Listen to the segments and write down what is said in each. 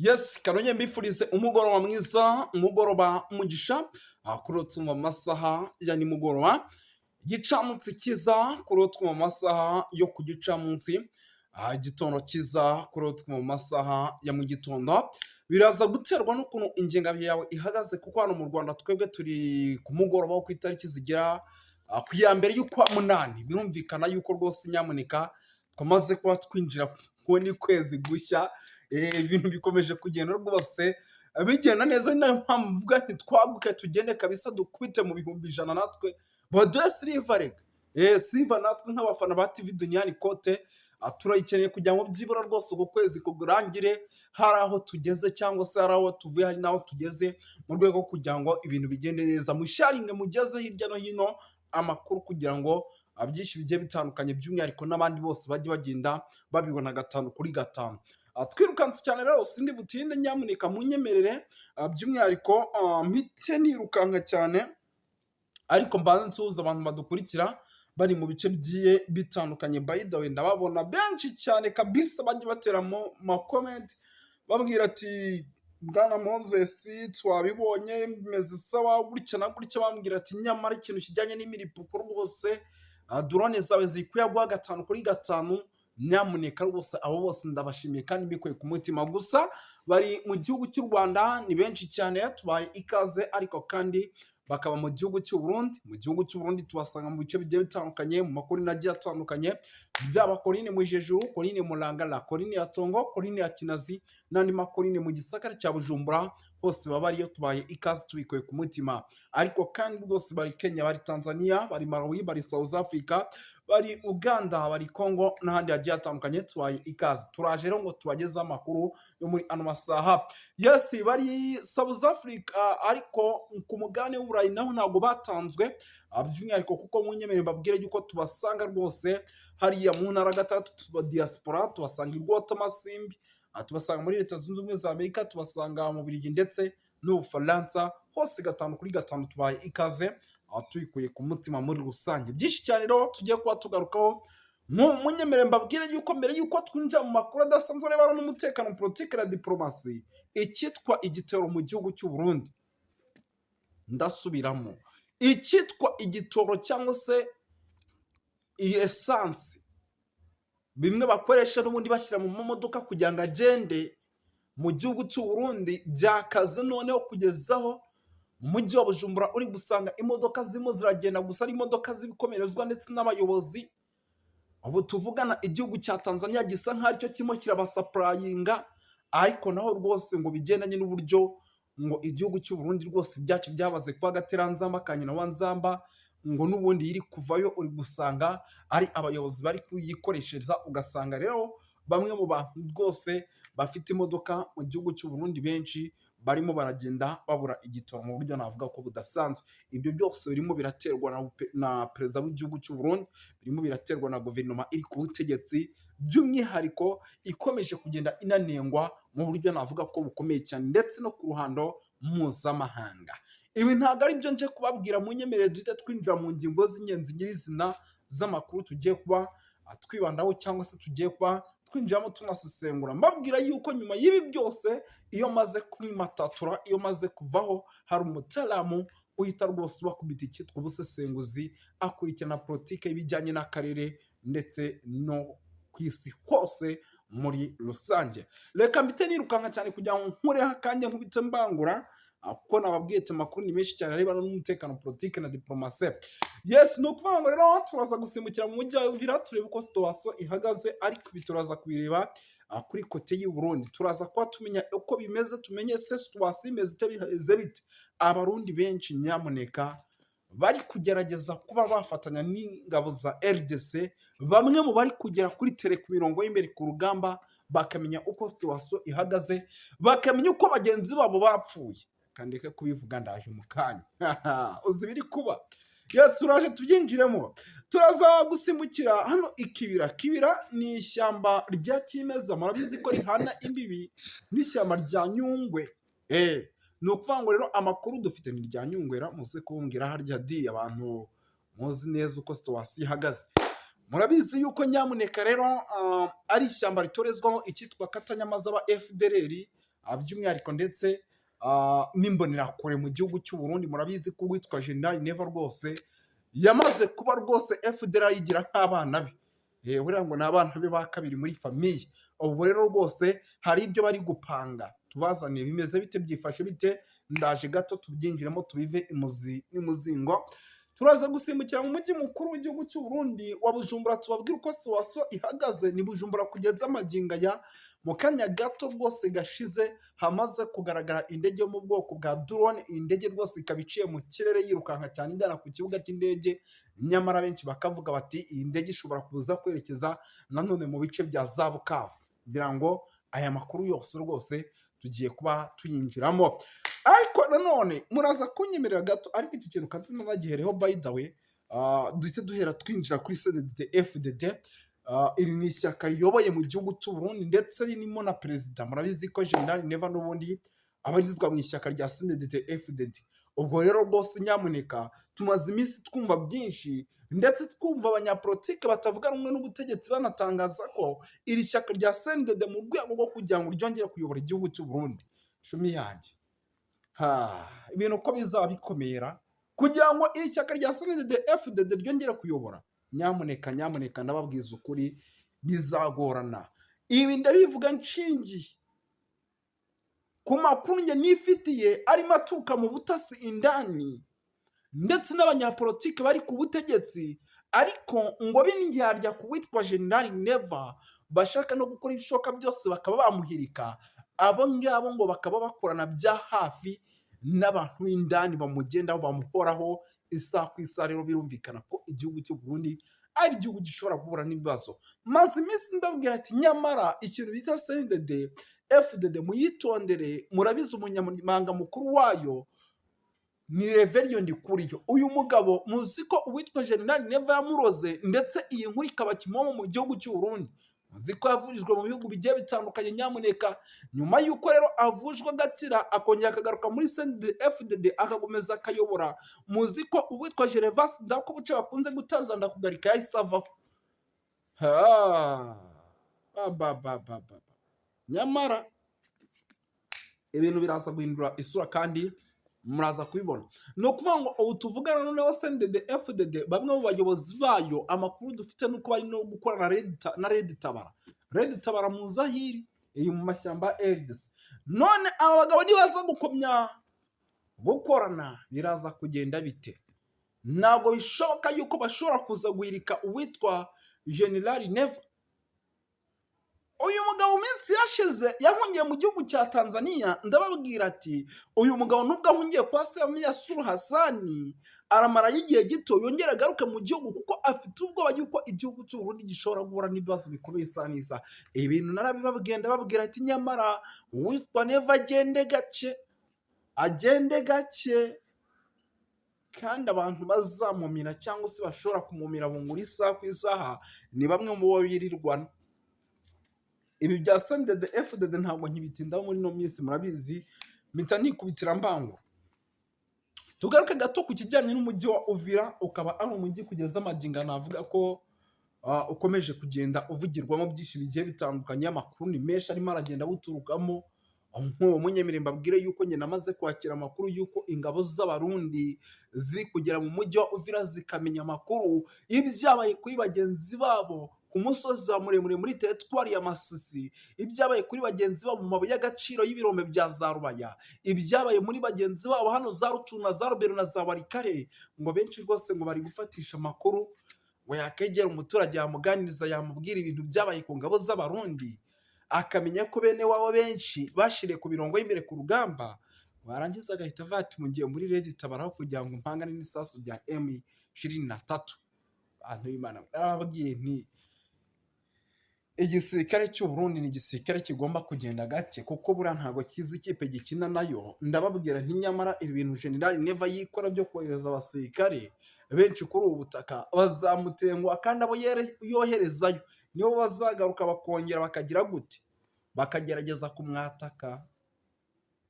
Yes, Karonye mbifurize umugoroba mwiza, umugoroba umugisha, kurotse mu masaha ya nimugoroba, igicamunsi kiza kurotse mu masaha yo ku gicamunsi, igitondo kiza kurotse mu masaha ya mu gitondo, biraza guterwa n'ukuntu ingengabihe yawe ihagaze kuko hano mu Rwanda twebwe turi ku mugoroba wo ku itariki zigera ku ya mbere y'ukwa munani, birumvikana yuko rwose nyamuneka twamaze kuba twinjira kubona kwezi gushya. Ibintu bikomeje kugenda rwose bigenda neza, ni nayo mpamvu mvuga nti twaguke tugende kabisa dukubite mu bihumbi ijana natwe baduhe siliva rega. Siliva natwe nk'abafana ba TV Duniani Kote turayikeneye kugira ngo byibura rwose uku kwezi kurangire hari aho tugeze, cyangwa se hari aho tuvuye hari n'aho tugeze, mu rwego rwo kugira ngo ibintu bigende neza. Musharinge mugeze hirya no hino amakuru kugira ngo byinshi bigiye bitandukanye, by'umwihariko n'abandi bose bajye bagenda babibona gatanu kuri gatanu. Twirukanse cyane rero sindi butinde, nyamuneka munyemerere by'umwihariko mpite nirukanka cyane, ariko mbanze nsuhuza abantu badukurikira bari mu bice bigiye bitandukanye. By the way, ndababona benshi cyane kabisa bajye bateramo ma comment babwira ati Bwana Moses twabibonye bimeze sawa gutya na gutya, bambwira ati nyamara ikintu kijyanye n'imiripuko rwose drone zawe zikuye guha gatanu kuri gatanu. Nyamuneka rwose abo bose ndabashimiye kandi mbikuye ku mutima. Gusa bari mu gihugu cy'u Rwanda ni benshi cyane, tubaye ikaze, ariko kandi bakaba mu gihugu cy'u Burundi. Mu gihugu cy'u Burundi tubasanga mu bice bigiye bitandukanye, mu makuru nagiye atandukanye, byaba Korine mu Jejuru, Korine mu Rangara, Korine ya Tongo, Korine ya Kinazi n'andi makorine mu gisagara cya Bujumbura, hose baba ariyo tubaye ikaze tubikuye ku mutima. Ariko kandi rwose bari Kenya, bari Tanzania, bari Malawi, bari South Africa, bari Uganda, bari Congo n'ahandi hagiye hatandukanye, tubaye ikaze. Turaje rero ngo tubagezeho amakuru yo muri ano masaha. Yes, bari South Africa, ariko ku mugabane w'Uburayi naho ntabwo batanzwe, by'umwihariko kuko munyemerere mbabwire yuko tubasanga rwose hariya mu ntara gatatu, tuba diaspora, tubasanga i Rwotamasimbi, tubasanga muri Leta Zunze Ubumwe za Amerika, tubasanga mu Bubiligi ndetse n'Ubufaransa, hose gatanu kuri gatanu tubaye ikaze, tubikuye ku mutima muri rusange. Byinshi cyane rero tugiye kuba tugarukaho, munyemerere mbabwire yuko mbere yuko twinjira mu makuru adasanzwe arebana n'umutekano, politiki na diplomasi, icyitwa igitero mu gihugu cy'u Burundi, ndasubiramo, icyitwa igitoro cyangwa se esansi bimwe bakoresha n'ubundi bashyira mu mamodoka kugira ngo agende mu gihugu cy'u Burundi, byakaze noneho kugezaho mu mujyi wa Bujumbura uri gusanga imodoka zirimo ziragenda, gusa ari imodoka z'ibikomerezwa ndetse n'abayobozi. Ubu tuvugana igihugu cya Tanzania gisa nk'aho aricyo kirimo kirabasapurayinga, ariko naho rwose ngo bigendanye n'uburyo ngo igihugu cy'u Burundi rwose byacyo byabaze kuba agateranzamba ka nyina wa nzamba, ngo n'ubundi iri kuvayo uri gusanga ari abayobozi bari kuyikoreshereza. Ugasanga rero bamwe mu bantu rwose bafite imodoka mu gihugu cy'u Burundi benshi barimo baragenda babura igitoro mu buryo navuga ko budasanzwe. Ibyo byose birimo biraterwa na perezida w'igihugu cy'u Burundi, birimo biraterwa na guverinoma iri ku butegetsi, by'umwihariko ikomeje kugenda inanengwa mu buryo navuga ko bukomeye cyane, ndetse no ku ruhando mpuzamahanga. Ibi ntabwo ari byo nje kubabwira, munyemerere duhita twinjira mu ngingo z'ingenzi nyirizina z'amakuru tugiye kuba twibandaho, cyangwa se tugiye kuba twinjiramo tunasesengura, mbabwira yuko nyuma y'ibi byose, iyo maze kwimatatura, iyo maze kuvaho, hari umutaramu uhita rwose ubakubita icyitwa ubusesenguzi, akurikirana politiki y'ibijyanye n'akarere ndetse no ku isi hose muri rusange. Reka mbite nirukanka cyane kugira ngo nkureho akanya nkubite mbangura, kuko nababwiye amakuru ni menshi cyane arebana n'umutekano, politiki na diplomasi. Yes, ni ukuvuga ngo rero turaza gusimbukira mu mujyi wa Uvira turebe uko situation ihagaze, ariko ibi turaza kubireba kuri kote y'u Burundi. Turaza kuba tumenya uko bimeze, tumenye se situation imeze bite. Abarundi benshi nyamuneka bari kugerageza kuba bafatanya n'ingabo za RDC, bamwe mu bari kugera kuri tele ku mirongo y'imbere ku rugamba, bakamenya uko situation ihagaze, bakamenya uko bagenzi babo bapfuye. Kandi ke kubivuga ndaje mu kanya uzi biri kuba. Yes, uraje tubyinjiremo. Turaza gusimbukira hano ikibira. Kibira ni ishyamba rya kimeza, murabizi ko rihana imbibi n'ishyamba rya Nyungwe. Ni ukuvuga ngo rero amakuru dufite ni rya Nyungwera, muze kumbwira harya di abantu muzi neza uko situation ihagaze. Murabizi yuko nyamuneka rero ari ishyamba ritorezwamo icyitwa Katanyamaza ba FDLR, by'umwihariko ndetse n'imbonerakure mu gihugu cy'u Burundi. Murabizi ko uwitwa General Neva rwose yamaze kuba rwose FDLR yigira nk'abana be, buriya ngo ni abana be ba kabiri muri famiye. Ubu rero rwose hari ibyo bari gupanga, tubazaniye bimeze bite, byifashe bite, ndaje gato tubyinjiremo tubive imuzi n'imuzingo. Turaza gusimbukira mu mujyi mukuru w'igihugu cy'u Burundi wa Bujumbura, tubabwira uko situation ihagaze. Ni Bujumbura kugeza magingo aya. Mu kanya gato rwose gashize hamaze kugaragara indege yo mu bwoko bwa drone. Iyi ndege rwose ikaba iciye mu kirere yirukanka cyane igana ku kibuga cy'indege, nyamara benshi bakavuga bati iyi ndege ishobora kuza kwerekeza nanone mu bice bya za Bukavu, kugira ngo aya makuru yose rwose tugiye kuba tuyinjiramo. Ariko nanone muraza kunyemerera gato, ariko iki kintu kazina nagihereho by the way, duhite duhera twinjira kuri CNDD-FDD. Iri ni ishyaka riyoboye mu gihugu cy'u Burundi ndetse ririmo na perezida. Murabizi ko General Neva n'ubundi abarizwa mu ishyaka rya CNDD-FDD. Ubwo rero rwose nyamuneka, tumaze iminsi twumva byinshi ndetse twumva abanyapolitike batavuga rumwe n'ubutegetsi banatangaza ko iri shyaka rya CNDD mu rwego rwo kugira ngo ryongere kuyobora igihugu cy'u Burundi. Shumi yanjye, ibintu uko bizaba bikomera kugira ngo iri shyaka rya CNDD-FDD ryongere kuyobora, nyamuneka ndababwiza ukuri bizagorana. Ibi ndabivuga nshingiye ku makuru njye nifitiye arimo aturuka mu butasi indani ndetse n'abanyapolitike bari ku butegetsi, ariko ngo b'indyarya ku witwa General Neva bashaka no gukora ibishoboka byose bakaba bamuhirika. Abo ngabo ngo bakaba bakorana bya hafi n'abantu b'indani bamugendaho, bamuhoraho isaha ku isaha. Rero birumvikana ko igihugu cy'u Burundi ari igihugu gishobora guhura n'ibibazo. Maze iminsi ndabwira ati nyamara ikintu bita CNDD-FDD muyitondere. Murabizi umunyamabanga mukuru wayo ni Reverien Ndikuriyo. Uyu mugabo muzi ko uwitwa General Neva yamuroze, ndetse iyi nkuru ikaba kimomo mu gihugu cy'u Burundi. Muzi ko yavurijwe mu bihugu bigiye bitandukanye. Nyamuneka, nyuma y'uko rero avujwe agakira akongera akagaruka muri CNDD-FDD akagomeza akayobora, muzi ko uwitwa Gervas Ndirakobuca bakunze gutaza ndakugarika yahise avaho. Nyamara ibintu biraza guhindura isura kandi muraza kubibona. Ni ukuvuga ngo ubu tuvugana noneho CNDD-FDD, bamwe mu bayobozi bayo amakuru dufite nuko bari no gukorana na Red Tabara. Red Tabara mu Zahiri iri mu mashyamba ya RDC. None aba bagabo nibaza gukomya gukorana, biraza kugenda bite? Ntabwo bishoboka yuko bashobora kuza guhirika uwitwa General Neva. Uyu mugabo minsi yashize yahungiye mu gihugu cya Tanzania. Ndababwira ati uyu mugabo nubwo ahungiye kwa Samia Suluhu Hassan, aramara y'igihe gito yongera agaruke mu gihugu, kuko afite ubwoba yuko igihugu cy'u Burundi gishobora guhura n'ibibazo bikomeye sanisa. Ibintu narabibabwiye ndababwira ati nyamara uwitwa Neva agende gake kandi abantu bazamumira cyangwa se bashobora kumumira bungura isaha ku isaha ni bamwe mu bo birirwana. Ibi bya CNDD-FDD ntabwo nkibitindaho muri no minsi, murabizi mpita nikubitira mbango. Tugaruke gato ku kijyanye n'umujyi wa Uvira. Ukaba ari umujyi kugeza amagingo navuga ko ukomeje kugenda uvugirwamo byinshi bigiye bitandukanye. Amakuru ni menshi arimo aragenda buturukamo. Nk'uwo munyemere mbabwire yuko njye namaze kwakira amakuru yuko ingabo z'abarundi ziri kugera mu mujyi wa Uvira zikamenya amakuru y'ibyabaye kuri bagenzi babo ku musozi wa muremure muri teritwari ya Masisi, ibyabaye kuri bagenzi babo mu mabuye y'agaciro y'ibirombe bya za Rubaya, ibyabaye muri bagenzi babo hano za Rutuna, za Rubero na za Warikare. Ngo benshi rwose ngo bari gufatisha amakuru, ngo yakegera umuturage yamuganiriza, yamubwira ibintu byabaye ku ngabo z'abarundi, akamenya ko bene wabo benshi bashire ku mirongo y'imbere ku rugamba. Warangiza agahita vati mugiye muri Red Tabara kugira ngo mpangane n'isasu bya M23. Abantu b'Imana ababwiye nti igisirikare cy'u Burundi ni igisirikare kigomba kugenda gake, kuko buriya ntabwo kizi ikipe gikina nayo. Ndababwira nti nyamara ibi bintu General Neva yikora byo kohereza abasirikare benshi kuri ubu butaka bazamutengwa, kandi abo yoherezayo nibo bazagaruka bakongera bakagira gute, bakagerageza kumwataka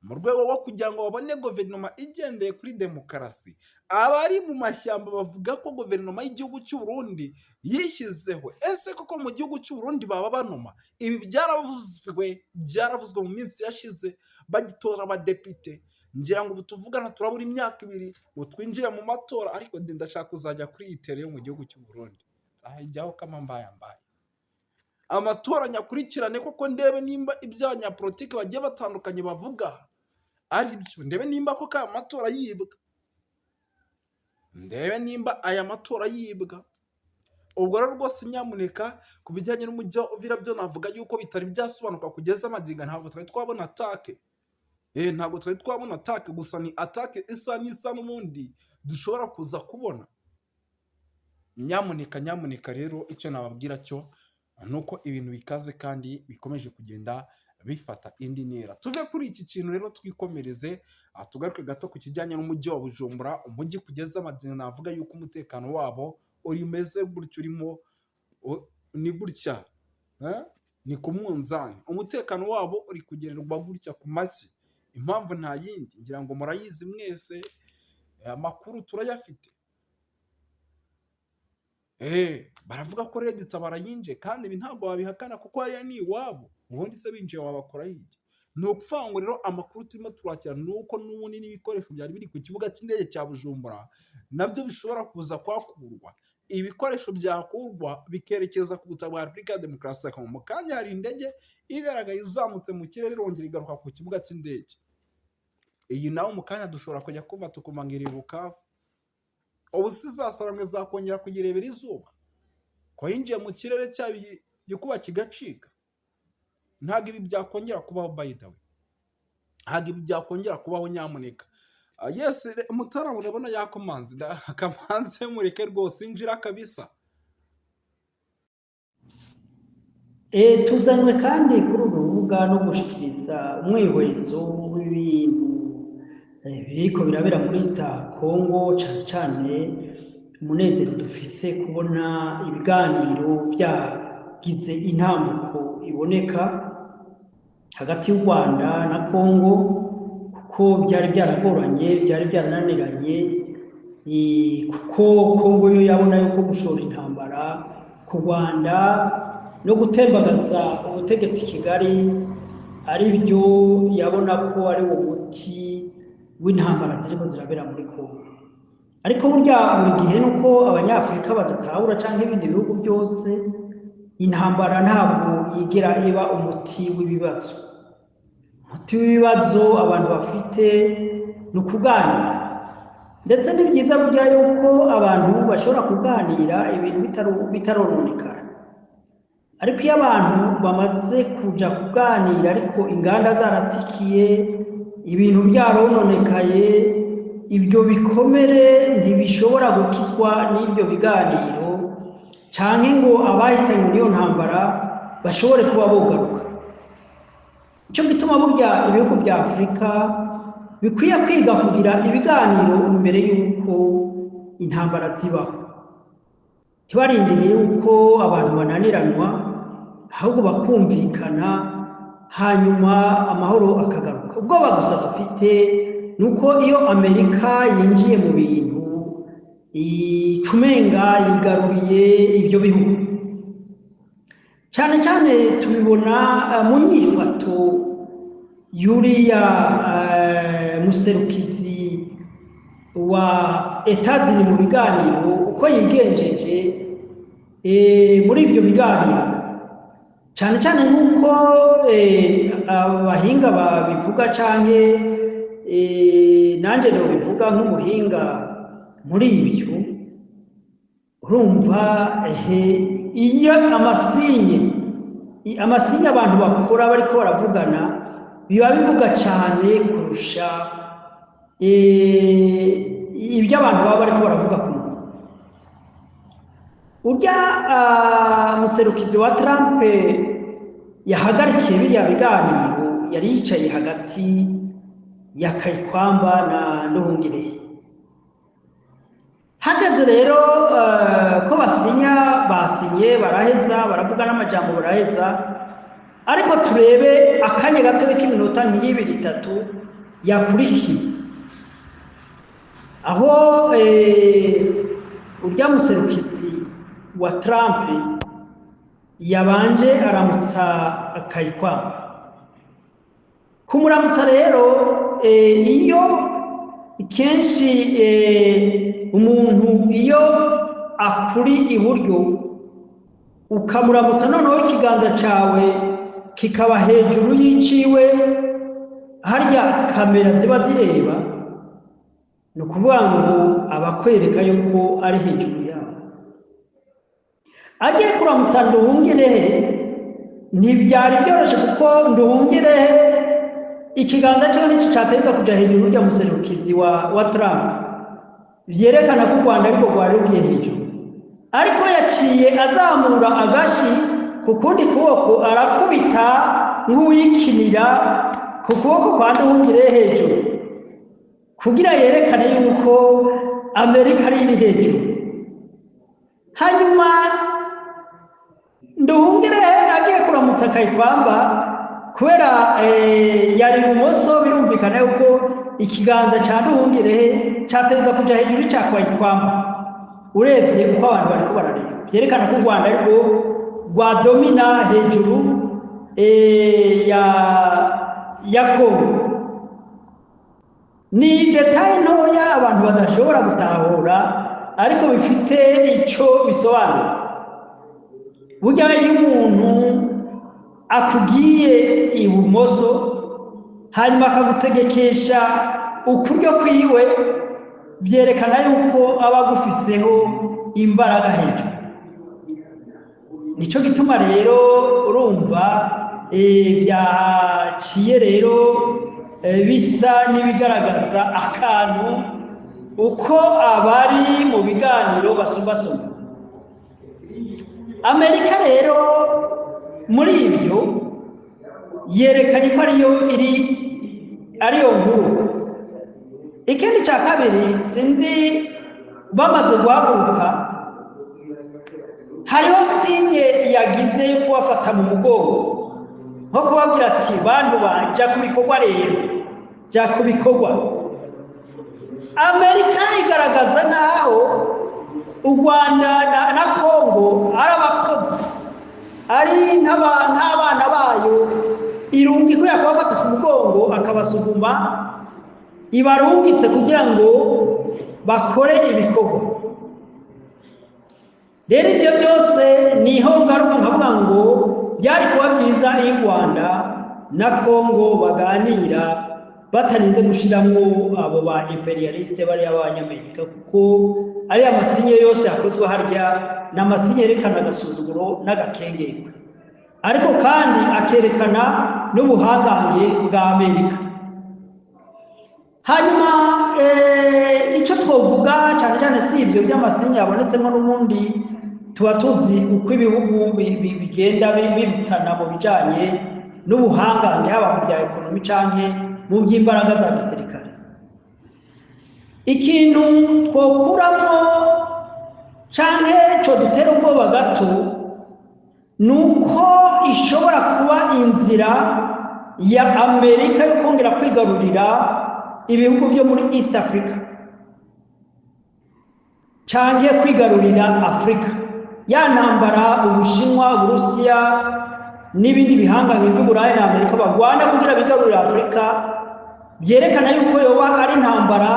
mu rwego rwo kugira ngo babone guverinoma igendeye kuri demokarasi. Abari mu mashyamba bavuga ko guverinoma y'igihugu cy'u Burundi yishyizeho. Ese koko mu gihugu cy'u Burundi baba banuma? Ibi byaravuzwe mu minsi yashize bagitora abadepite. Ngira ngo ubu tuvugana turabura imyaka 2 ngo twinjire mu matora, ariko ndashaka kuzajya kuri iyi tere yo mu gihugu cy'u Burundi, nzahijyaho kama mbaye. Amatora nyakurikirane koko ndebe nimba iby'abanyapolitiki bagiye batandukanye bavuga ari byo, ndebe nimba koko aya matora yibwa, ndebe nimba aya matora yibwa. Ubwo rero rwose nyamuneka ku bijyanye n'umujyi wa Uvira byo navuga yuko bitari byasobanuka kugeza amagingo, ntabwo twari twabona atake. Ntabwo twari twabona atake, gusa ni atake isa n'isa n'ubundi dushobora kuza kubona. Nyamuneka rero icyo nababwira cyo nuko ibintu bikaze kandi bikomeje kugenda bifata indi ntera. Tuve kuri iki kintu rero twikomereze, tugaruke gato ku kijyanye n'umujyi wa Bujumbura. Umujyi kugeza amagingo navuga yuko umutekano wabo urimeze gutyo, urimo ni gutya, ni ku munzani. Umutekano wabo uri kugererwa gutya ku masi. Impamvu nta yindi, ngira ngo murayizi mwese, amakuru turayafite. Baravuga ko Reddit barayinje, kandi ibi ntabwo wabihakana kuko hariya ni iwabo. Ubundi se binjiye wabakora iki? Ni ukuvuga ngo rero amakuru turimo turakira ni uko n'ubundi n'ibikoresho byari biri ku kibuga cy'indege cya Bujumbura nabyo bishobora kuza kwakurwa. Ibikoresho byakurwa bikerekeza ku butaka bwa Repubulika ya Demokarasi ya Kongo. Mu kanya hari indege igaragaye izamutse mu kirere irongera igaruka ku kibuga cy'indege. Iyi nawe mu kanya dushobora kujya kuva tukumangira Bukavu. Ubu si zasaramwe zakongera kuyirebera izuba ko yinjiye mu kirere cyabikuba kigacika. Ntabwo ibi byakongera kubaho, by the way. Ntabwo ibi byakongera kubaho nyamuneka. Yes, Mutara urabona yakomanze, akamanze mureke rwose injira kabisa. Tuzanywe kandi kuri uru rubuga no gushikiriza umwihwezo w'ibintu biriko birabera muri Congo, cyane cyane umunezero dufise kubona ibiganiro byagize intambuko iboneka hagati y'u Rwanda na Congo, kuko byari byaragoranye, byari byarananiranye, kuko Congo yo yabona yuko gushora intambara ku Rwanda no gutembagaza ubutegetsi Kigali ari byo yabona ko ari wo muti w'intambara zirimo zirabera muri Congo. Ariko burya buri gihe nuko abanyafurika badatahura cyangwa ibindi bihugu byose, intambara ntabwo yigera iba umuti w'ibibazo. Umuti w'ibibazo abantu bafite ni ukuganira, ndetse ni byiza burya yuko abantu bashobora kuganira ibintu bitarononekara. Ariko iyo abantu bamaze kuja kuganira ariko inganda zaratikiye, ibintu byarononekaye, ibyo bikomere ntibishobora gukizwa n'ibyo biganiro, canke ngo abahitanywe n'iyo ntambara bashobore kuba bogaruka. Icyo gituma burya ibihugu bya Afurika bikwiye kwiga kugira ibiganiro imbere y'uko intambara zibaho. Ntibarindire yuko abantu bananiranwa, ahubwo bakumvikana hanyuma amahoro akagaruka. Ubwoba gusa dufite nuko iyo Amerika yinjiye mu bintu icumenga yigaruriye ibyo bihugu. Cyane cyane tubibona mu nyifato yuriya muserukizi wa Etazini mu biganiro, uko yigenjeje muri ibyo biganiro, cyane cyane nk'uko abahinga babivuga, cyane nanjye bivuga nk'umuhinga muri ibyo. Urumva iyo amasinye abantu bakora bariko baravugana biba bivuga cyane kurusha ibyo abantu baba bariko baravuga ku muntu. Urya muserukizi wa Trump yahagarikiye biriya biganiro yari yicaye hagati ya Kayikwamba na Nduhungirehe. Hageze rero ko basinye baraheza baravuga n'amajambo baraheza, ariko turebe akanya gato k'iminota nk'ibiri itatu yakurikiye, aho urya muserukizi wa Trump yabanje aramutsa Kayikwamba. Kumuramutsa rero iyo kenshi umuntu iyo akuri iburyo ukamuramutsa noneho ikiganza cawe kikaba hejuru y'iciwe harya kamera ziba zireba, ni ukuvuga ngo abakwereka yuko ari hejuru yawe. Agiye kuramutsa Nduhungirehe ntibyari byoroshye kuko Nduhungirehe ikiganza cyo n'iki cyateza kuja hejuru y'urya muserukizi wa Trump, byerekana ko u Rwanda ariko rwari rugiye hejuru, ariko yaciye azamura agashi ku kundi kuboko arakubita nk'uwikinira ku kuboko kwa Nduhungirehe hejuru kugira yerekane yuko Amerika ari iri hejuru. Hanyuma Nduhungirehe agiye kuramutsa Kayikwamba kubera yari ibumoso, birumvikana yuko ikiganza cya Nduhungirehe cyateza kuja hejuru cya Kayikwamba. Urebye uko abantu bariko barareba byerekana ko u Rwanda ariko rwadomina hejuru ya Kongo. Ni detaye ntoya abantu badashobora gutahura ariko bifite icyo bisobanura. Burya iyo umuntu akugiye ibumoso hanyuma akagutegekesha ukuryo kwiwe, byerekana yuko aba agufiseho imbaraga hejuru. Nico gituma rero urumva byaciye rero bisa n'ibigaragaza akantu uko abari mu biganiro basumbasumba. Amerika rero muri ibyo yerekanye ko ariyo nkuru. Ikindi cya kabiri, sinzi bamaze guhaguruka hariho sinye yagize yo kubafata mu mugongo, nko kubabwira ati bantu bajya ku bikorwa rero, jya ku bikorwa. Amerika igaragaza nkaho u Rwanda na Kongo ari abakozi, ari nk'abana bayo, irungi ko yakubafata ku mugongo akabasuguma, ibarungitse kugira ngo bakore ibikorwa. Rero ibyo byose niho ngaruka nkavuga ngo byari kuba byiza iyo u Rwanda na Kongo baganira batarinze gushiramo abo ba imperialiste bari abanyamerika, kuko ari amasinye yose yakozwe harya n'amasinye yerekana agasuzuguro n'agakengengwe, ariko kandi akerekana n'ubuhangange bwa Amerika. Hanyuma icyo twovuga cyane cyane si ibyo by'amasinye yabonetsemo, n'ubundi tuba tuzi uko ibihugu bigenda birutana mu bijanye n'ubuhangange, haba mu bya ekonomi canke mu by'imbaraga za gisirikare. Ikintu twokuramo canke cyo dutera ubwoba gato nuko ishobora kuba inzira ya Amerika yo kongera kwigarurira ibihugu byo muri East Africa canke kwigarurira Afrika. Ya ntambara Ubushinwa, Uburusiya n'ibindi bihangange by'Uburayi na Amerika bagwana kugira bigarurire Afrika, byerekana yuko yoba ari ntambara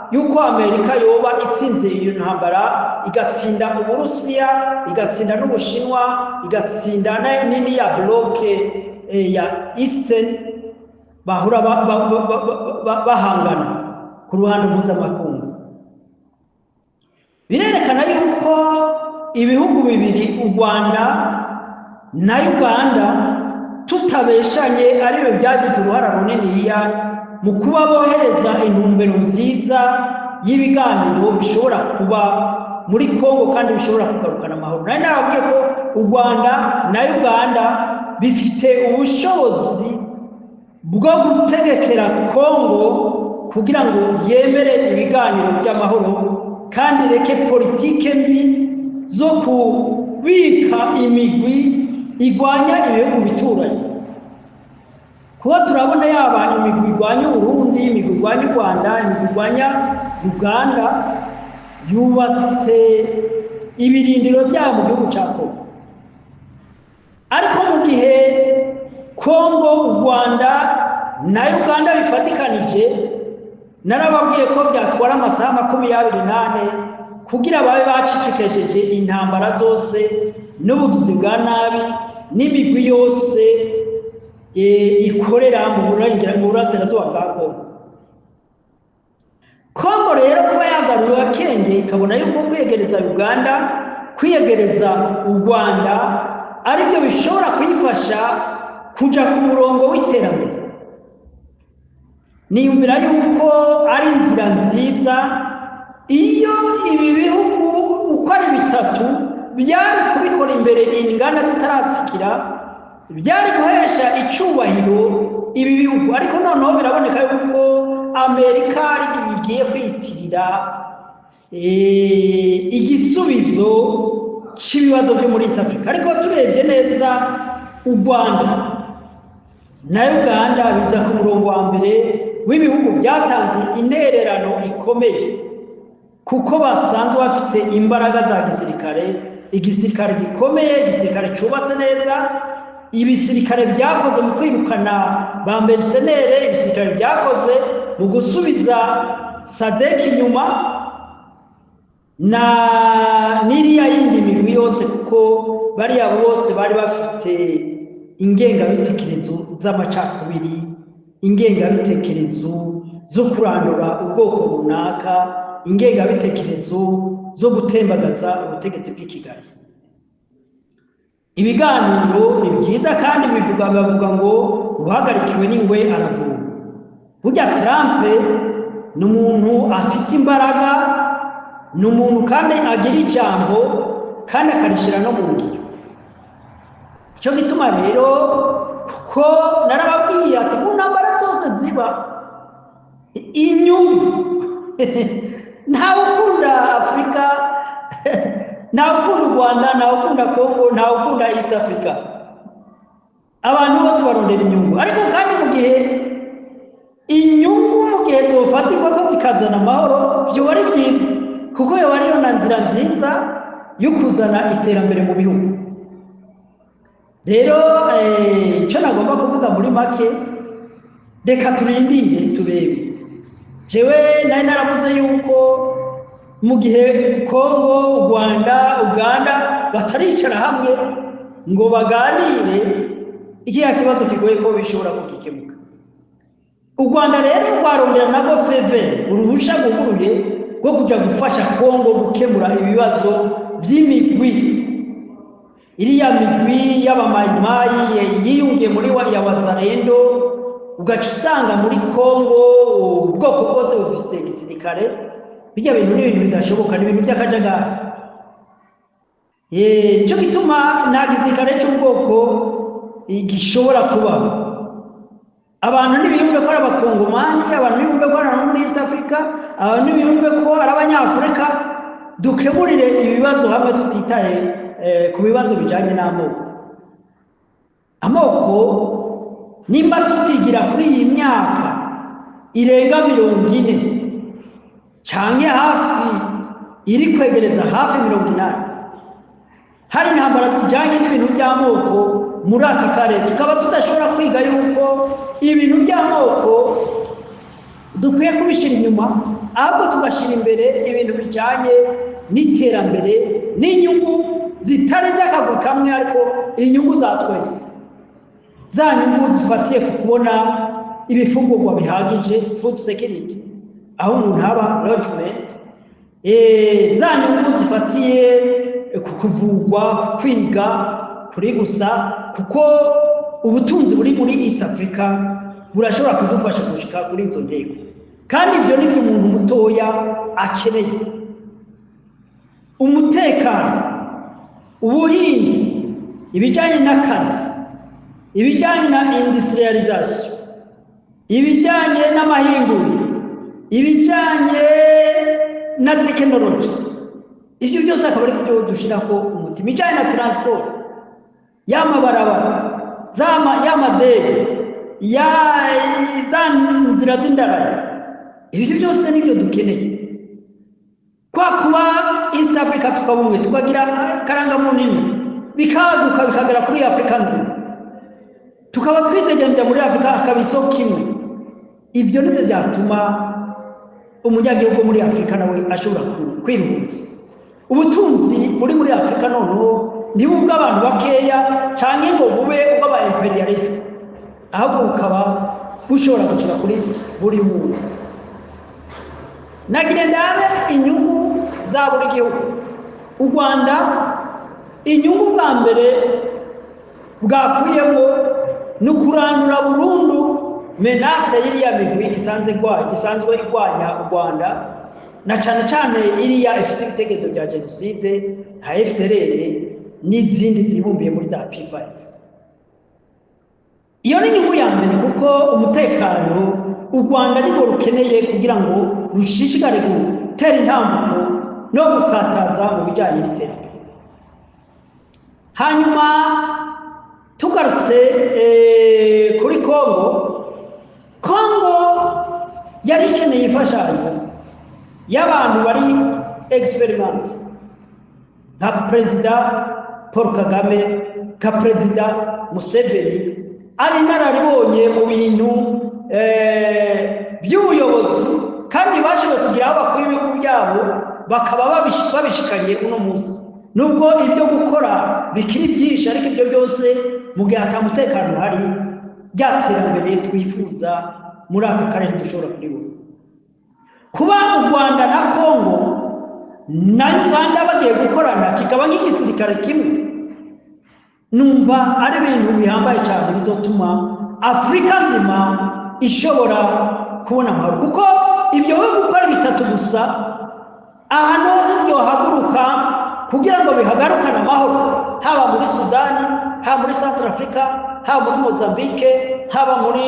yuko Amerika yoba itsinze iyo ntambara, igatsinda Uburusiya, igatsinda n'Ubushinwa, igatsinda nini ya bloke ya Eastern bahura bahangana ku ruhande mpuzamakungu. Birerekana yuko ibihugu bibiri, u Rwanda na Uganda, tutabeshanye ariwe byagize uruhara runiniya mu kuba bohereza intumbero nziza y'ibiganiro bishobora kuba muri Kongo kandi bishobora kugarukana amahoro. Nari nababwiye ko u Rwanda na Uganda bifite ubushobozi bwo gutegekera Kongo kugira ngo yemere ibiganiro by'amahoro kandi reke politike mbi zo kubika imigwi igwanya ibihugu bituranye. Kuba turabona yaba imigwi igwanya Burundi, imigwi igwanya u Rwanda, imigwi igwanya Uganda, yubatse ibirindiro byabo mu gihugu cya Kongo. Ariko mu gihe Kongo, u Rwanda na Uganda bifatikanije, narababwiye ko byatwara amasaha 28 kugira babe bacicikesheje intambara zose n'ubugizi bwa nabi n'imigwi yose ikorera mu burasirazuba bwa Kongo. Kongo rero kuba yagaruye akenge ikabona yuko kwiyegereza Uganda, kwiyegereza u Rwanda aribyo bishobora kuyifasha kuja ku murongo w'iterambere. Niyumvira yuko ari inzira nziza iyo ibi bihugu uko ari bitatu byari kubikora imbere inganda zitaratikira, byari guhesha icubahiro ibi bihugu. Ariko noneho biraboneka yuko Amerika igiye kwitirira igisubizo cy'ibibazo byo muri East Africa. Ariko turebye neza u Rwanda na Uganda biza ku murongo wa mbere w'ibihugu byatanze intererano ikomeye, kuko basanzwe bafite imbaraga za gisirikare, igisirikare gikomeye, igisirikare cyubatse neza, ibisirikare byakoze mu kwirukana ba mercenaires, ibisirikare byakoze mu gusubiza SADC inyuma na niriya yindi migwi yose, kuko bariya bose bari bafite ingengabitekerezo z'amacakubiri, ingengabitekerezo zo kurandura ubwoko runaka, ingengabitekerezo zo gutembagaza ubutegetsi bw'i Kigali. Ibiganiro ni byiza kandi bavuga ngo uhagarikiwe n'ingwe aravuga. Burya Trump ni umuntu afite imbaraga, ni umuntu kandi agira ijambo kandi akarishira no mu ngiro. Cyo gituma rero ko narababwiye ati mu ntambara zose ziba inyungu ntawe ukunda Afrika, ntawe ukunda u Rwanda, ntawe ukunda Kongo, ntawe ukunda East Africa. Abantu bose barondera inyungu, ariko kandi mu gihe inyungu mu gihe zofatirwa ko zikazana amahoro byo ari byiza, kuko yo ariyo na nzira nziza yo kuzana iterambere mu bihugu. Rero icyo nagomba kuvuga muri make, reka turindire turebe. Jewe nari naravuze yuko mu gihe Kongo, u Rwanda, Uganda bataricara hamwe ngo baganire, ikiya kibazo kigoye ko bishobora kugikemuka. U Rwanda rero rwarondera nabo fevere, uruhusha guguruye rwo kujya gufasha Kongo gukemura ibibazo by'imigwi. Iriya migwi y'abamayimayi yiyungiye muri ya Wazalendo, ugaca usanga muri Kongo ubwoko bwose bufise igisirikare. Bijya bintu n'ibintu bidashoboka, n'ibintu by'akajagari. Cyo gituma nta gisirikare cy'ubwoko gishobora kubaho. Abantu ntibiyumve ko ari abakongomani, abantu ntibiyumve ko ari muri East Africa, abantu ntibiyumve ko ari abanyafurika. Dukemurire ibibazo hamwe tutitaye ku bibazo bijyanye n'amoko. Amoko nimba tutigira kuri iyi myaka irenga 40 cyangwa hafi iri kwegereza hafi 80, hari intambara zijyanye n'ibintu by'amoko muri aka karere, tukaba tudashobora kwiga yuko ibintu by'amoko dukwiye kubishyira inyuma, ahubwo tugashyira imbere ibintu bijyanye n'iterambere n'inyungu zitari z'akaguru kamwe, ariko inyungu za twese, za nyungu zifatiye ku kubona ibifungurwa bihagije, food security, aho umuntu haba lodgement, za nyungu zifatiye ku kuvugwa, kwiga kuri gusa, kuko ubutunzi buri muri East Africa burashobora kudufasha gushika kuri izo ntego, kandi ibyo nibyo umuntu mutoya akeneye. Umutekano, ubuhinzi, ibijyanye n'akazi, ibijyanye na industrialization, ibijyanye n'amahinguriro, ibijyanye na tekinoloji, ibyo byose akaba ari byo dushyira ko umutima. Ibijyanye na transport, y'amabarabara, y'amadege, za nzira z'indarayi, ibyo byose nibyo dukeneye. Kwa kuba East Afrika tukabumwe tukagira karanga munini bikaguka bikagera kuri Afrika nzima tukaba twitegenja muri Afrika akabiso kimwe ivyo nibyo byatuma umunyagihugu muri Afrika nawe ashobora kwiruhutsa ubutunzi muri Afrika noneho ntibubwo abantu bakeya canke ngo bube ubw'aba imperialist ahubwo bukaba bushobora gushika kuri buri muntu nagire ndabe inyungu za buri gihugu u Rwanda inyungu bwa mbere bwakuyemo no kurandura burundu menace iriya migwi isanzwe igwanya u Rwanda na cyane iriya ifite ibitekerezo bya genocide nka FDLR n'izindi zibumbiye muri za P5 iyo ni inyungu ya mbere kuko umutekano u Rwanda nibwo rukeneye kugira ngo rushishikare gutera intambuko no gukataza mu bijyanye n'iterambere hanyuma tugarutse kuri Kongo yari ikeneye imfashanyo y'abantu bari experiment nka perezida Paul Kagame nka perezida Museveni ari nararibonye mu bintu by'ubuyobozi kandi bashoboye kugira aho bakora ibihugu byabo bakaba babishikanye uno munsi nubwo ibyo gukora bikiri byinshi ariko ibyo byose mu gihe atamutekano hari byaterambere twifuza muri aka karere dushobora kubibona kuba u Rwanda na Kongo na Uganda bagiye gukorana kikaba nk'igisirikare kimwe numva ari ibintu bihambaye cyane bizotuma Afrika nzima ishobora kubona amahoro kuko ibyo bihugu gukora bitatu gusa ahantu hose byohaguruka kugira ngo bihagarukane amahoro haba muri Sudani haba muri Central Africa haba muri Mozambique haba muri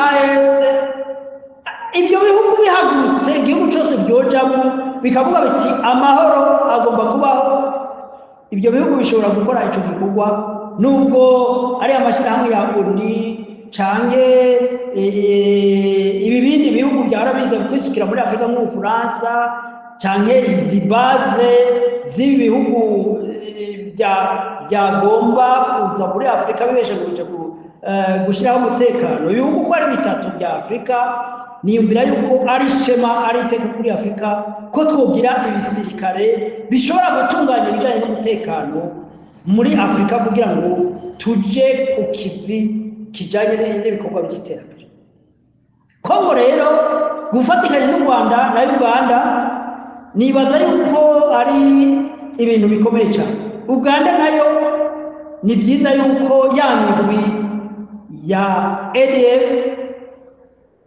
AES ibyo bihugu bihagurutse igihugu cyose byojamo bikavuga biti amahoro agomba kubaho ibyo bihugu bishobora gukora icyo gikorwa nubwo ari amashyirahamwe ya ONU canke ibibindi bihugu byarabize kwisukira muri Afrika nk'Ubufaransa canke izi base z'ibihugu byagomba kuza muri Afrika bibeshe gushyiraho umutekano ibihugu uko ari bitatu bya Afrika niyumvira yuko ari shema ari iteka kuri Afrika ko twogira ibisirikare bishobora gutunganya ibijyanye n'umutekano muri Afrika kugira ngo tuje ku kivi kijanye n'ibikorwa by'iterambere Kongo rero gufatikanya n'u Rwanda na Uganda nibaza yuko ari ibintu bikomeye cyane Uganda nayo ni byiza yuko ya migwi ya ADF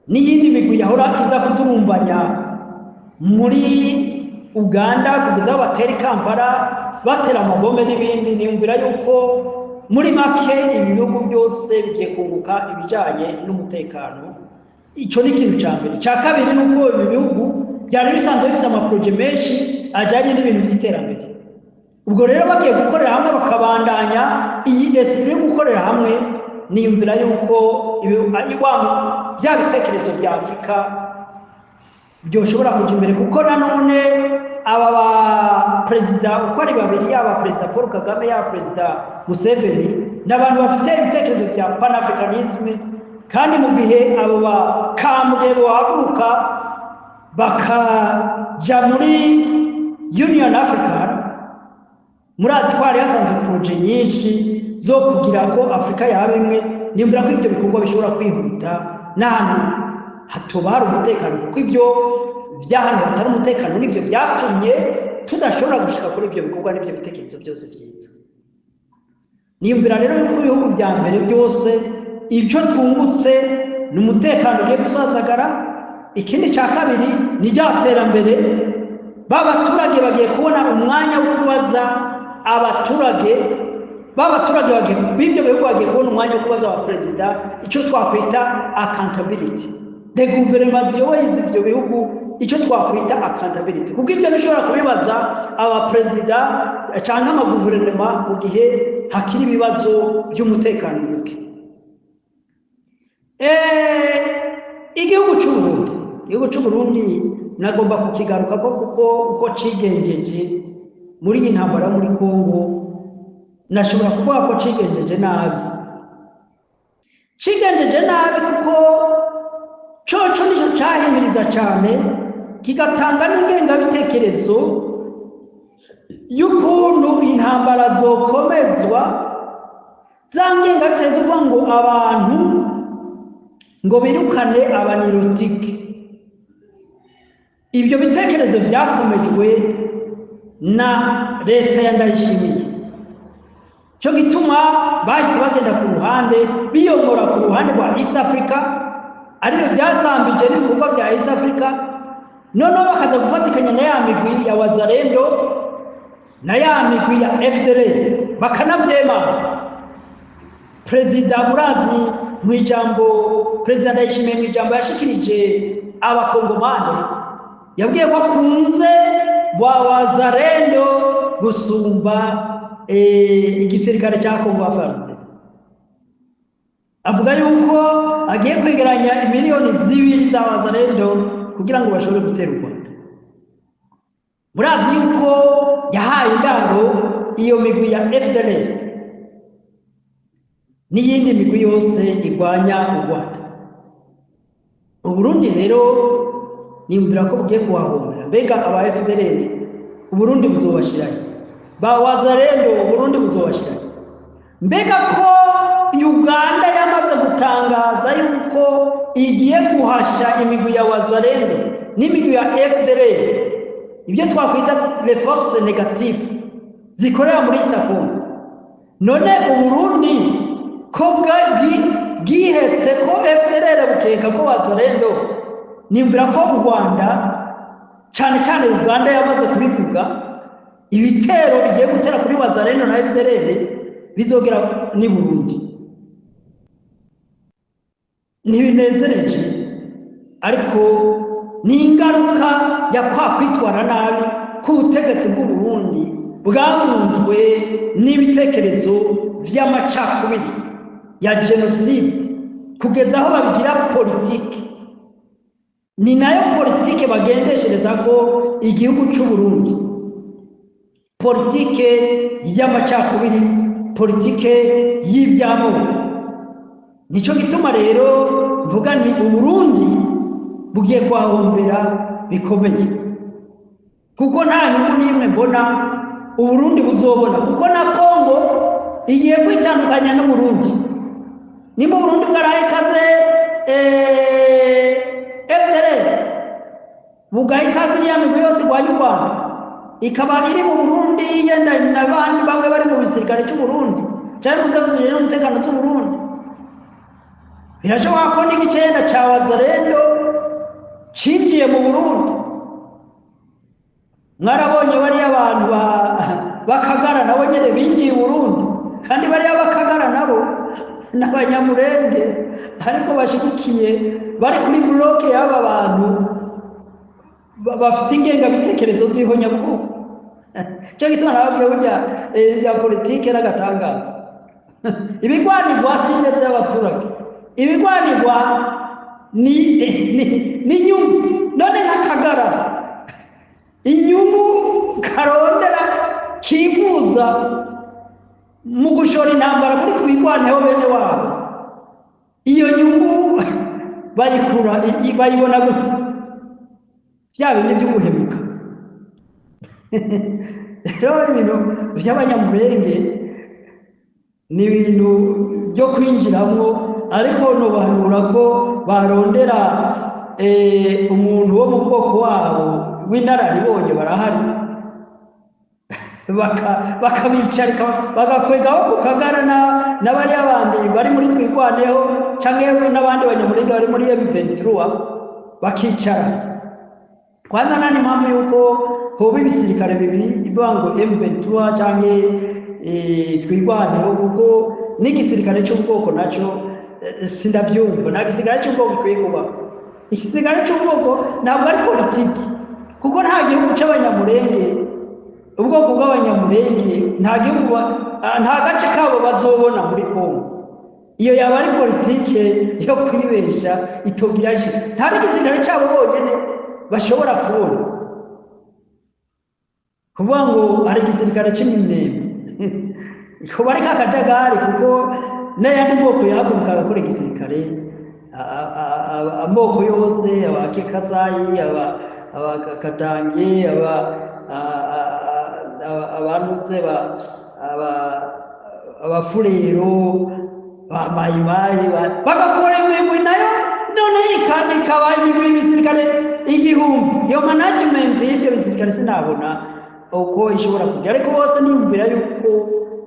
n'iyindi migwi yahora iza kuturumbanya muri Uganda kugeza batera Kampala batera amabombe n'ibindi niyumvira yuko muri make ibihugu byose bigiye kunguka ibijyanye n'umutekano icyo ni ikintu cya mbere cya kabiri nuko ibi bihugu byari bisanzwe bifite amaproje menshi ajyanye n'ibintu by'iterambere ubwo rero bagiye gukorera hamwe bakabandanya iyi esprit yo gukorera hamwe niyumvira yuko bya bitekerezo bya Afrika byoshobora kujya imbere kuko nanone aba ba perezida uko ari babiri yaba perezida Paul Kagame yaba perezida Museveni n'abantu bafite ibitekerezo bya Pan-Africanism kandi mu gihe abo bakambwe bahaguruka bakaja muri Union African murazi ko hari hasanzwe proje nyinshi zo kugira ko Afrika yaba imwe nimbura ko ibyo bikorwa bishobora kwihuta n'ahantu hatobara umutekano kuko ibyo by'ahantu hatari umutekano n'ibyo byatumye tudashobora gushika kuri ibyo bikorwa n'ibyo bitekerezo byose byiza niyumvira rero yuko ibihugu bya mbere byose icyo twungutse ni umutekano ugiye gusazagara ikindi cya kabiri ni ryaterambere b'abaturage bagiye kubona umwanya wo kubaza abaturage b'ibyo bihugu bagiye kubona umwanya wo kubaza abaperezida icyo twakwita accountability de guverinoma ziyoboye ibyo bihugu icyo twakwita accountability kuko ibyo bishobora kubibaza abaperezida cyangwa amaguverinoma mu gihe hakiri ibibazo by'umutekano muke igihugu igihugu cy'u Burundi nagomba kukigaruka kuko uko cigenjeje muri iyi ntambara muri Kongo nashobora kuvuga ko cigenjeje nabi kuko coco nico cahimiriza cyane kigatanga n'ingengabitekerezo y'ukuntu intambara zokomezwa za ngengabitekerezo uvuga ngo abantu ngo birukane abanirotike. Ibyo bitekerezo byakomejwe na leta ya Ndayishimiye, cyo gituma bahise bagenda ku ruhande biyomora ku ruhande rwa East Africa, aribyo byazambije n'ibikorwa bya East Africa, noneho bakaza gufatikanya na ya migwi ya Wazalendo na ya migwi ya FDLR bakanavyema. Perezida Murazi mu ijambo, Perezida Ndayishimiye mu ijambo yashikirije abakongomane yabwiye ko akunze wa Wazalendo gusumba igisirikare cya Kongo FARDC. Avuga yuko agiye kwegeranya miliyoni 2 za Wazalendo kugira ngo bashobore gutera u Rwanda. Murazi yuko yahaye indaro iyo migwi ya FDLR n'iyindi migwi yose igwanya u Rwanda. U Burundi rero nimvira ko bugiye kuhahombera. Mbega aba FDLR u Burundi buzobashirayo, ba Wazalendo u Burundi buzobashirayo. Mbega ko Uganda yamaze gutangaza yuko igiye guhasha imigwi ya Wazalendo n'imigwi ya FDLR, ibyo twakwita les forces négatives zikorera muri East Congo. None u Burundi ko bwihetse ko FDLR bukeka ko Wazalendo, nimvira ko u Rwanda cyane cyane Uganda yamaze kubivuga, ibitero bigiye gutera kuri Wazalendo na FDLR bizogera ni Burundi. Ntibinezereje, ariko ni ingaruka ya kwa kwitwara nabi k'ubutegetsi bw'u Burundi bwamunzwe n'ibitekerezo vy'amacakubiri ya genocide kugeza aho babigira politike. Ni nayo politike bagendeshereza ko igihugu cy'u Burundi, politike y'amacakubiri, politike y'ibyamoko. Nico gituma rero mvuga nti u Burundi bugiye kwahombera bikomeye, kuko nta nyungu n'imwe mbona u Burundi buzobona, kuko na Kongo igiye kwitandukanya n'u Burundi. Nimba u Burundi bwarahikaze FDLR bugaha ikaze ya migwi yose igwanya u Rwanda, ikaba iri mu Burundi yenda n'abandi bamwe bari mu bisirikare cy'u Burundi cyangwa mu nzego zijejwe umutekano cy'u Burundi, birashoboka ko n'igicenda ca Wazalendo cinjiye mu Burundi. Mwarabonye bariya abantu bakagara nabo nyene binjiye u Burundi, kandi bariya bakagara nabo n'abanyamurenge ariko bashigikiye bari kuri bloke y'aba bantu bafite ingengabitekerezo z'ihonyabwoko. Cyo gituma nababwiye burya bya politike n'agatangaza. Ibigwanirwa si ineza y'abaturage, ibigwanirwa ni nyungu. None nk'akagara inyungu karondera kifuza mu gushora intambara kuri twigwaneho bene wabo, iyo nyungu bayibona gute? Bya bindi by'ubuhemuka. Rero ibintu by'abanyamurenge ni ibintu byo kwinjiramwo, ariko nobanura ko barondera umuntu wo mu bwoko wabo w'inararibonye barahari, bakabicarika bagakwegaho ku kagara n'abari abandi bari muri twigwaneho canke n'abandi banyamurenge bari muri M23 bakicara. Kwanza nani mpamvu yuko hoba ibisirikare bibiri ivuga ngo M23 canke twigwaneho, kuko n'igisirikare cy'ubwoko naco sindavyumva. Nta gisirikare cy'ubwoko gikwiye kuba. Igisirikare cy'ubwoko ntabwo ari politiki, kuko nta gihugu c'abanyamurenge, ubwoko bw'abanyamurenge nta gihugu, nta gace kabo bazobona muri Kongo. iyo yaba ari politike yo kwibesha itogira nta n'igisirikare cyabo bonyine bashobora kubona kuvuga ngo hari igisirikare cy'iminembwe kuba ari k'akajagari kuko n'ayandi moko yahaguruka agakora igisirikare amoko yose abakekasayi abakatange abanutse abafurero bamayimayi bagakora imigwi nayo none ikaba imigwi y'ibisirikare igihumbi. Iyo management y'ibyo bisirikare sinabona uko ishobora kujya, ariko bose niyumvira yuko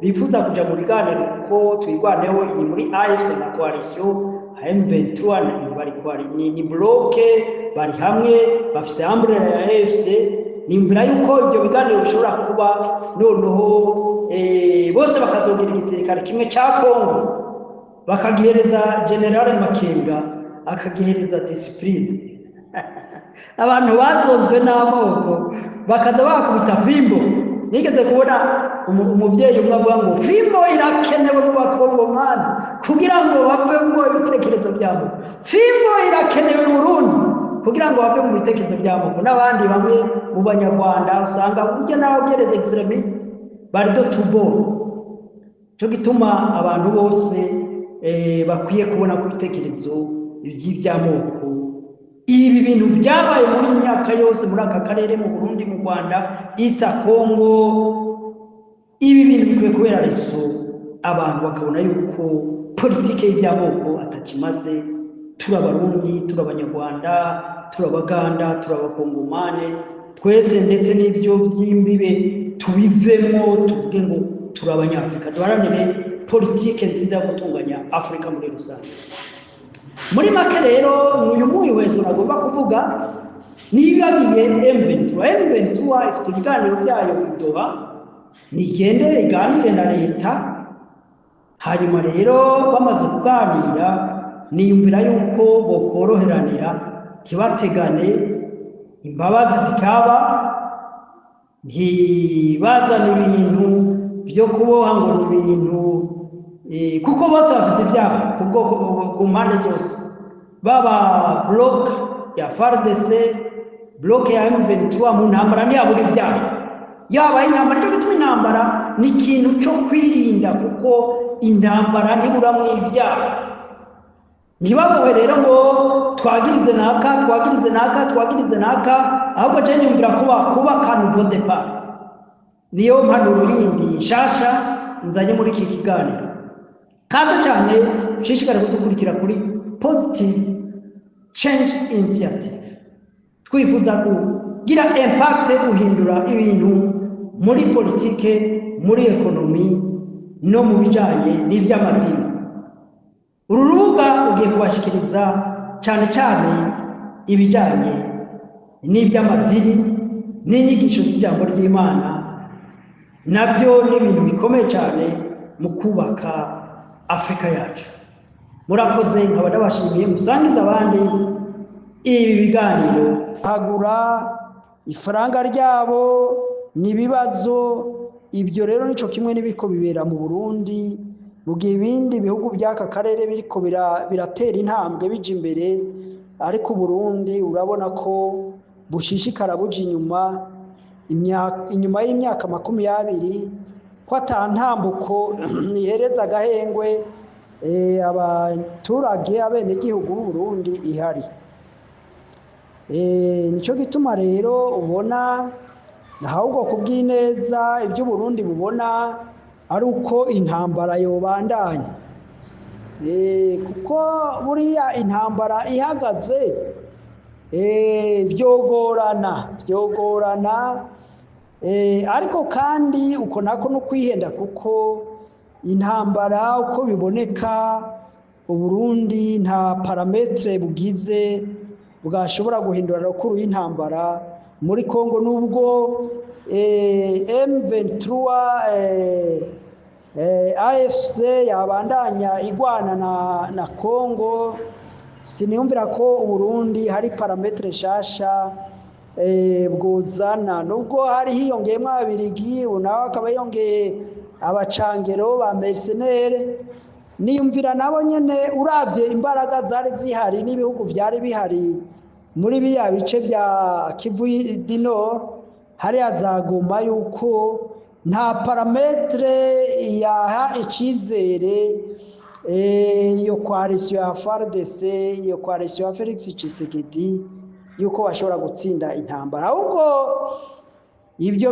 bifuza kuja mu biganiro kuko twirwaneho iri muri AFC na coalition M23 ni bloke bari hamwe bafise umbrella ya AFC. Nimvira yuko ibyo biganiro bishobora kuba noneho bose bakazogira igisirikare kimwe cya Kongo bakagihereza General Makenga akagihereza discipline abantu bazonzwe n'amoko bakaza bakubita fimbo. Nigeze kubona umuvyeyi umwe avuga ngo fimbo irakenewe mu bakongomani kugira ngo bave mu bitekerezo byabo, fimbo irakenewe mu Burundi kugira ngo bave mu bitekerezo byabo. N'abandi bamwe mu banyarwanda usanga burya naho gereza extremist bari do tubo. Cyo gituma abantu bose bakwiye kubona ku bitekerezo by'ibyamoko. Ibi bintu byabaye muri myaka yose muri aka karere, mu Burundi, mu Rwanda, East Congo, ibi bintu bikwiye kubera reso abantu bakabona yuko politike y'ibyamoko atakimaze. Turabarundi, turabanyarwanda, turabaganda, turabakongomane, twese ndetse n'ibyo by'imbibe tubivemo, tuvuge ngo turabanyafrika, duharanire politike nziza yo gutunganya Afrika muri rusange. Muri make rero uyu mwihwezo nagomba kuvuga nibagiye M23 ifite ibiganiro byayo bidoha, nigende iganire na leta. Hanyuma rero bamaze kuganira niyumvira yuko bokoroheranira ntibategane, imbabazi zikaba, ntibazane ibintu byo kuboha ngo ni ibintu kuko bose bafise ibyaha ku mpande zose, baba bloc ya FARDC, bloc ya M23 mu ntambara ntiyabura ibyaha, yaba intambara. Cyo gituma intambara ni ikintu cyo kwirinda kuko intambara ntiburamwo ibyaha. Ntibabohe rero ngo twagirize naka, ahubwo je nyumvira ko bakubaka nouveau départ. Niyo mpanuro yindi nshasha nzanye muri iki kiganiro. Kaza cyane shishikara kudukurikira kuri Positive Change Initiative. Twifuza kugira impact guhindura ibintu muri politike, muri ekonomi no mu bijanye n'iby'amadini. Uru rubuga ugiye kubashikiriza cyane cyane ibijanye n'iby'amadini n'inyigisho z'ijambo ry'Imana, nabyo ni ibintu bikomeye cyane mu kubaka Afrika yacu. Murakoze, nkaba ndabashimiye, musangiza abandi ibi biganiro. Hagura ifaranga ryabo n'ibibazo ibyo rero nico kimwe n'ibiko bibera mu Burundi, mu gihe ibindi bihugu by'aka karere biriko biratera intambwe bija imbere, ariko Burundi urabona ko bushishikara buja inyuma y'imyaka 20 ko atantambuko nihereza agahengwe abaturage abenegihugu b'u Burundi ihari. Nico gituma rero ubona ahubwo kubw'ineza ibyo Burundi bubona ari uko intambara yobandanya, kuko buriya intambara ihagaze byogorana, ariko kandi uko nako no kwihenda, kuko intambara uko biboneka Uburundi nta parametre bugize bwashobora guhindura rukuru y'intambara muri Kongo. Nubwo M23 AFC yabandanya igwana na Kongo, siniyumvira ko Uburundi hari parametre shasha bwuzana. Nubwo hari hiyongeyemo abirigi, nawe akaba yongeye abacangero ba mercenaire, niyumvira nabo nyene uravye imbaraga zari zihari n'ibihugu vyari bihari muri biriya bice bya Kivu du Nord hariya za Goma, yuko nta parametre yaha icizere iyo coalition ya FARDC, iyo coalition ya Felix Tshisekedi yuko bashobora gutsinda intambara, ahubwo ibyo